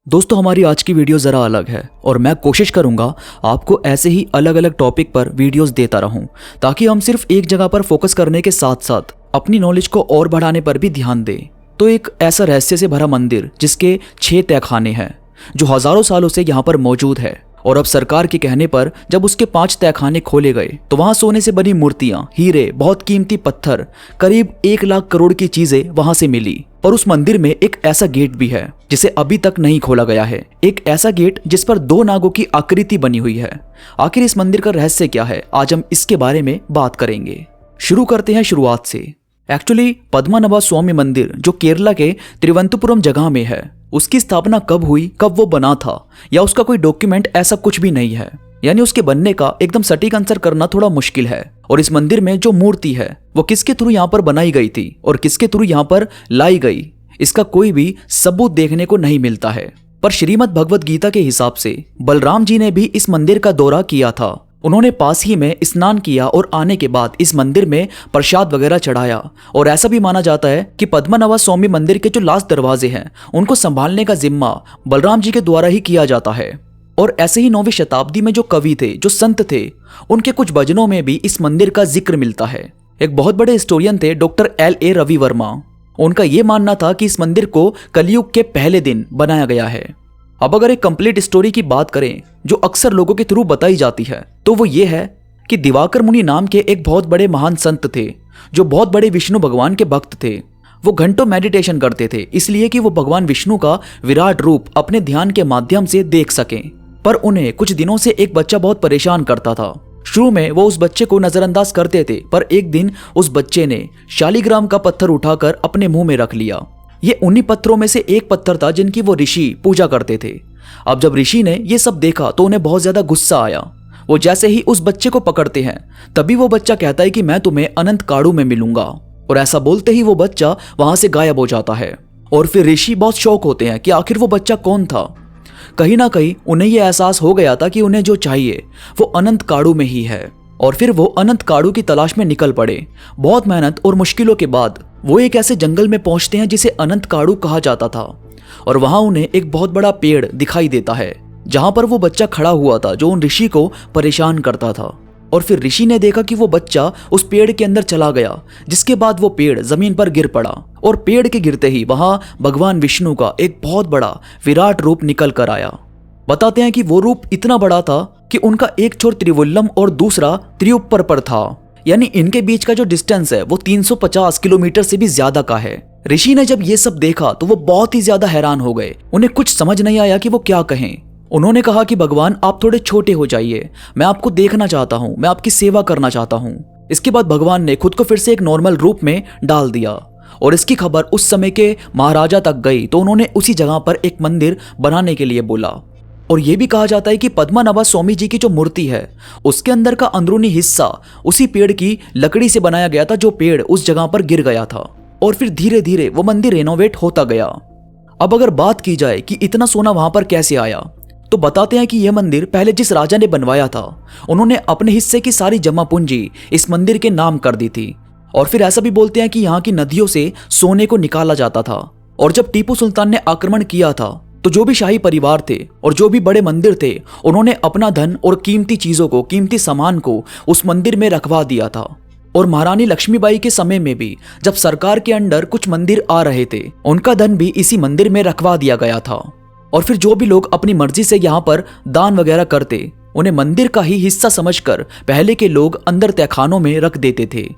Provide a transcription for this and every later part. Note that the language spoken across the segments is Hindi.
दोस्तों हमारी आज की वीडियो ज़रा अलग है और मैं कोशिश करूंगा आपको ऐसे ही अलग अलग टॉपिक पर वीडियोस देता रहूं ताकि हम सिर्फ एक जगह पर फोकस करने के साथ साथ अपनी नॉलेज को और बढ़ाने पर भी ध्यान दें। तो एक ऐसा रहस्य से भरा मंदिर जिसके 6 तहखाने हैं जो हजारों सालों से यहाँ पर मौजूद है, और अब सरकार के कहने पर जब उसके 5 तहखाने खोले गए तो वहां सोने से बनी मूर्तियां, हीरे, बहुत कीमती पत्थर, करीब 1 लाख करोड़ की चीजें वहां से मिली। और उस मंदिर में एक ऐसा गेट भी है जिसे अभी तक नहीं खोला गया है, एक ऐसा गेट जिस पर 2 नागों की आकृति बनी हुई है। आखिर इस मंदिर का रहस्य क्या है, आज हम इसके बारे में बात करेंगे। शुरू करते हैं शुरुआत से। एक्चुअली पद्मनाभ स्वामी मंदिर जो केरला के तिरुवनंतपुरम जगह में है, उसकी स्थापना कब हुई, कब वो बना था, या उसका कोई डॉक्यूमेंट ऐसा कुछ भी नहीं है। यानी उसके बनने का एकदम सटीक आंसर करना थोड़ा मुश्किल है। और इस मंदिर में जो मूर्ति है वो किसके थ्रू यहाँ पर बनाई गई थी और किसके थ्रू यहाँ पर लाई गई, इसका कोई भी सबूत देखने को नहीं मिलता है। पर श्रीमद् भगवत गीता के हिसाब से बलराम जी ने भी इस मंदिर का दौरा किया था। उन्होंने पास ही में स्नान किया और आने के बाद इस मंदिर में प्रसाद वगैरह चढ़ाया। और ऐसा भी माना जाता है कि पद्मनाभ स्वामी मंदिर के जो लास्ट दरवाजे हैं उनको संभालने का जिम्मा बलराम जी के द्वारा ही किया जाता है। और ऐसे ही 9वीं शताब्दी में जो कवि थे, जो संत थे, उनके कुछ भजनों में भी इस मंदिर का जिक्र मिलता है। एक बहुत बड़े हिस्टोरियन थे डॉक्टर L.A. रवि वर्मा। उनका यह मानना था कि इस मंदिर को कलयुग के पहले दिन बनाया गया है। अब अगर एक कंप्लीट स्टोरी की बात करें जो अक्सर लोगों के थ्रू बताई जाती है तो वो ये है कि दिवाकर मुनि नाम के एक बहुत बड़े महान संत थे जो बहुत बड़े विष्णु भगवान के भक्त थे। वो घंटों मेडिटेशन करते थे इसलिए कि वो भगवान विष्णु का विराट रूप अपने ध्यान के माध्यम से देख सकें। पर उन्हें कुछ दिनों से एक बच्चा बहुत परेशान करता था। शुरू में वो उस बच्चे को नजरअंदाज करते थे, पर एक दिन उस बच्चे ने शालिग्राम का पत्थर उठाकर अपने मुंह में रख लिया। ये उन्हीं पत्थरों में से एक पत्थर था जिनकी वो ऋषि पूजा करते थे। अब जब ऋषि ने ये सब देखा तो उन्हें बहुत ज्यादा गुस्सा आया। वो जैसे ही उस बच्चे को पकड़ते हैं तभी वो बच्चा कहता है कि मैं तुम्हें अनंत काड़ू में मिलूंगा, और ऐसा बोलते ही वो बच्चा वहां से गायब हो जाता है। और फिर ऋषि बहुत शौक होते हैं कि आखिर वो बच्चा कौन था। कहीं ना कहीं उन्हें यह एहसास हो गया था कि उन्हें जो चाहिए वो अनंत काड़ू में ही है। और फिर वो अनंत काड़ू की तलाश में निकल पड़े। बहुत मेहनत और मुश्किलों के बाद वो एक ऐसे जंगल में पहुंचते हैं जिसे अनंत काड़ू कहा जाता था। और वहां उन्हें एक बहुत बड़ा पेड़ दिखाई देता है जहां पर वो बच्चा खड़ा हुआ था जो उन ऋषि को परेशान करता था। और फिर ऋषि ने देखा कि वो बच्चा उस पेड़ के अंदर चला गया, जिसके बाद वो पेड़ जमीन पर गिर पड़ा। और पेड़ के गिरते ही वहां भगवान विष्णु का एक बहुत बड़ा विराट रूप निकल कर आया। बताते हैं कि वो रूप इतना बड़ा था कि उनका एक छोर त्रिवुल्लम और दूसरा त्रिउप्पर पर था। यानी इनके बीच का जो डिस्टेंस है वो 350 किलोमीटर से भी ज्यादा का है। ऋषि ने जब ये सब देखा तो वो बहुत ही ज्यादा हैरान हो गए। उन्हें कुछ समझ नहीं आया कि वो क्या कहें। उन्होंने कहा कि भगवान आप थोड़े छोटे हो जाइए, मैं आपको देखना चाहता हूँ, मैं आपकी सेवा करना चाहता हूँ। इसके बाद भगवान ने खुद को फिर से एक नॉर्मल रूप में डाल दिया। और इसकी खबर उस समय के महाराजा तक गई तो उन्होंने उसी जगह पर एक मंदिर बनाने के लिए बोला। और यह भी कहा जाता है कि पद्मनाभ स्वामी जी की जो मूर्ति है उसके अंदर का अंदरूनी हिस्सा उसी पेड़ की लकड़ी से बनाया गया था जो पेड़ उस जगह पर गिर गया था। और फिर धीरे धीरे वो मंदिर रेनोवेट होता गया। अब अगर बात की जाए कि इतना सोना वहां पर कैसे आया, तो बताते हैं कि यह मंदिर पहले जिस राजा ने बनवाया था उन्होंने अपने हिस्से की सारी जमा पूंजी इस मंदिर के नाम कर दी थी। और फिर ऐसा भी बोलते हैं कि यहाँ की नदियों से सोने को निकाला जाता था। और जब टीपू सुल्तान ने आक्रमण किया था तो जो भी शाही परिवार थे और जो भी बड़े मंदिर थे उन्होंने अपना धन और कीमती चीजों को, कीमती सामान को उस मंदिर में रखवा दिया था। और महारानी लक्ष्मीबाई के समय में भी जब सरकार के अंडर कुछ मंदिर आ रहे थे उनका धन भी इसी मंदिर में रखवा दिया गया था। और फिर जो भी लोग अपनी मर्जी से यहाँ पर दान वगैरह करते उन्हें मंदिर का ही हिस्सा समझकर पहले के लोग अंदर तहखानों में रख देते थे।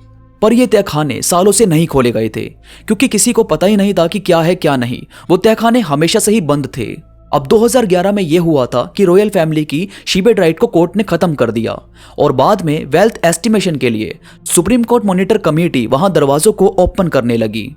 पर ये तहखाने सालों से नहीं खोले गए थे क्योंकि किसी को पता ही नहीं था कि क्या है क्या नहीं। वो तहखाने हमेशा से ही बंद थे। अब 2011 में यह हुआ था कि रॉयल फैमिली की शीबेड राइट को कोर्ट ने खत्म कर दिया। और बाद में वेल्थ एस्टिमेशन के लिए सुप्रीम कोर्ट मॉनिटर कमेटी वहां दरवाजों को ओपन करने लगी।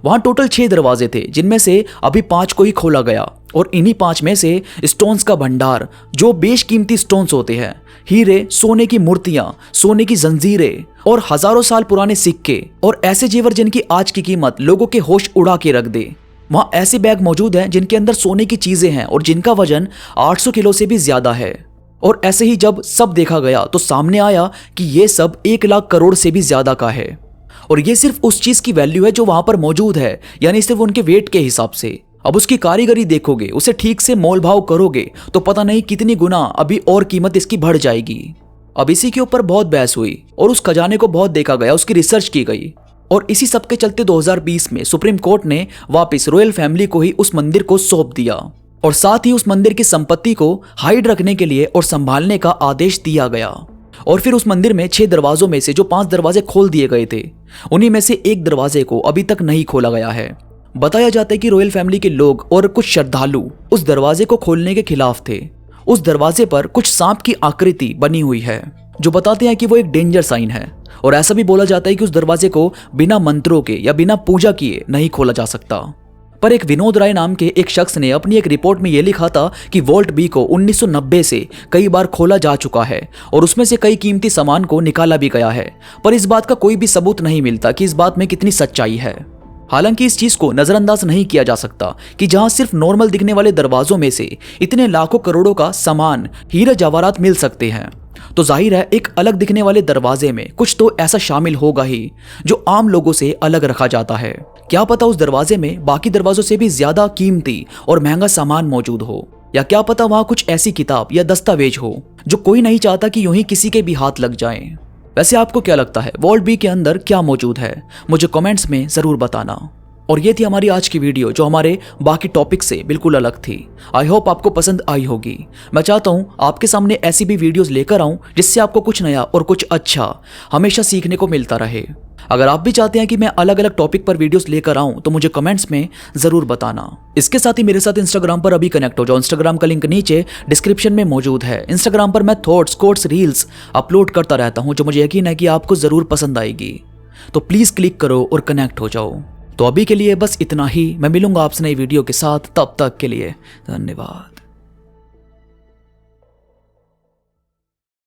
वहां टोटल 6 दरवाजे थे जिनमें से अभी 5 को ही खोला गया। और इन्हीं 5 में से स्टोन्स का भंडार, जो बेशकीमती स्टोन्स होते हैं, हीरे, सोने की मूर्तियां, सोने की जंजीरें और हजारों साल पुराने सिक्के और ऐसे जेवर जिनकी आज की कीमत लोगों के होश उड़ा के रख दे। वहां ऐसे बैग मौजूद हैं जिनके अंदर सोने की चीजें हैं और जिनका वजन 800 किलो से भी ज्यादा है। और ऐसे ही जब सब देखा गया तो सामने आया कि ये सब 1 लाख करोड़ से भी ज्यादा का है। और ये सिर्फ उस चीज की वैल्यू है जो वहां पर मौजूद है, यानी सिर्फ उनके वेट के हिसाब से। अब उसकी कारीगरी देखोगे, उसे ठीक से मोल भाव करोगे तो पता नहीं कितनी गुना अभी और कीमत इसकी बढ़ जाएगी। अब इसी के ऊपर बहुत बहस हुई और उस खजाने को बहुत देखा गया, उसकी रिसर्च की गई और इसी सब के चलते 2020 में सुप्रीम कोर्ट ने वापस रॉयल फैमिली को ही उस मंदिर को सौंप दिया और साथ ही उस मंदिर की संपत्ति को हाइड रखने के लिए और संभालने का आदेश दिया गया। और फिर उस मंदिर में 6 दरवाजों में से जो 5 दरवाजे खोल दिए गए थे, उन्हीं में से एक दरवाजे को अभी तक नहीं खोला गया है। बताया जाता है कि रॉयल फैमिली के लोग और कुछ श्रद्धालु उस दरवाजे को खोलने के खिलाफ थे। उस दरवाजे पर कुछ सांप की आकृति बनी हुई है जो बताते हैं कि वो एक डेंजर साइन है और ऐसा भी बोला जाता है कि उस दरवाजे को बिना मंत्रों के या बिना पूजा किए नहीं खोला जा सकता। पर एक विनोद राय नाम के एक शख्स ने अपनी एक रिपोर्ट में यह लिखा था कि वॉल्ट बी को 1990 से कई बार खोला जा चुका है और उसमें से कई कीमती सामान को निकाला भी गया है, पर इस बात का कोई भी सबूत नहीं मिलता कि इस बात में कितनी सच्चाई है। हालांकि इस चीज को नजरअंदाज नहीं किया जा सकता कि जहां सिर्फ नॉर्मल दिखने वाले दरवाजों में से इतने लाखों करोड़ों का सामान, हीरे जवाहरात मिल सकते हैं, तो जाहिर है एक अलग दिखने वाले दरवाजे में कुछ तो ऐसा शामिल होगा ही जो आम लोगों से अलग रखा जाता है। क्या पता उस दरवाजे में बाकी दरवाजों से भी ज्यादा कीमती और महंगा सामान मौजूद हो, या क्या पता वहां कुछ ऐसी किताब या दस्तावेज हो जो कोई नहीं चाहता कि यूं ही किसी के भी हाथ लग जाएं। वैसे आपको क्या लगता है वॉल्ट बी के अंदर क्या मौजूद है? मुझे कमेंट्स में जरूर बताना। और ये थी हमारी आज की वीडियो जो हमारे बाकी टॉपिक से बिल्कुल अलग थी। आई होप आपको पसंद आई होगी। मैं चाहता हूँ आपके सामने ऐसी भी वीडियोस लेकर आऊं जिससे आपको कुछ नया और कुछ अच्छा हमेशा सीखने को मिलता रहे। अगर आप भी चाहते हैं कि मैं अलग अलग टॉपिक पर वीडियोस लेकर आऊं तो मुझे कमेंट्स में जरूर बताना। इसके साथ ही मेरे साथ इंस्टाग्राम पर अभी कनेक्ट हो जाओ। इंस्टाग्राम का लिंक नीचे डिस्क्रिप्शन में मौजूद है। इंस्टाग्राम पर मैं थॉट्स, कोट्स, रील्स अपलोड करता रहता हूं जो मुझे यकीन है कि आपको जरूर पसंद आएगी, तो प्लीज क्लिक करो और कनेक्ट हो जाओ। तो अभी के लिए बस इतना ही। मैं मिलूंगा आपसे नई वीडियो के साथ, तब तक के लिए धन्यवाद।